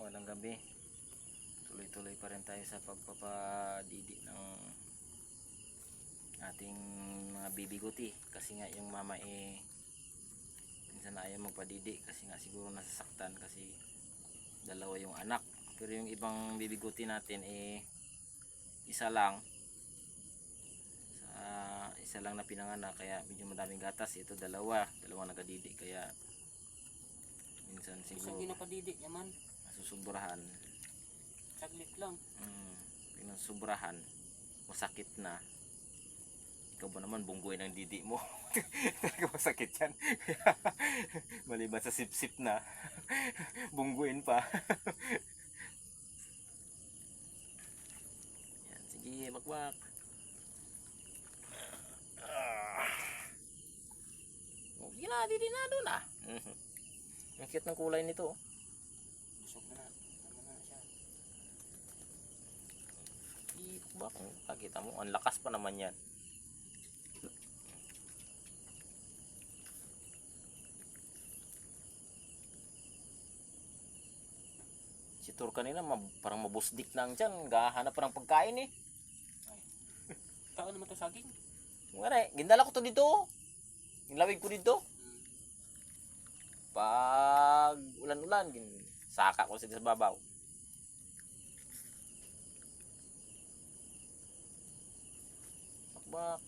magandang gabi. Tuloy-tuloy pa rin tayo sa pagpapadidi ng ating mga bibiguti. Kasi nga yung mama minsan na ayaw magpadidi kasi nga siguro nasasaktan kasi dalawa yung anak. Pero yung ibang bibiguti natin isa lang. Isa lang na pinanganak kaya medyo madaming gatas. Ito dalawang nagadidi kaya minsan siguro Isang ginapadidi yaman. Nasusubrahan. Saglit lang. Pinasubrahan. Masakit na. Ikaw ba naman bunggoy ng didi mo? Talaga masakit yan. Maliban sa sip-sip na. Bunggoyin pa. Yan, sige, makwak. Sige na, didi na doon ah. Ang cute ng kulay nito. Busog na. Tama na siya. Bak, pakita mo, ang lakas pa naman yan. Si Tur kanina parang mabusdik na ang tiyan, gahanap pa ng pagkain eh. Ay. Saan naman to saging? Ngare, gindala ko to dito. Ginlawig ko dito. Pag ulan-ulan, saka ko sa babaw. Bakbak.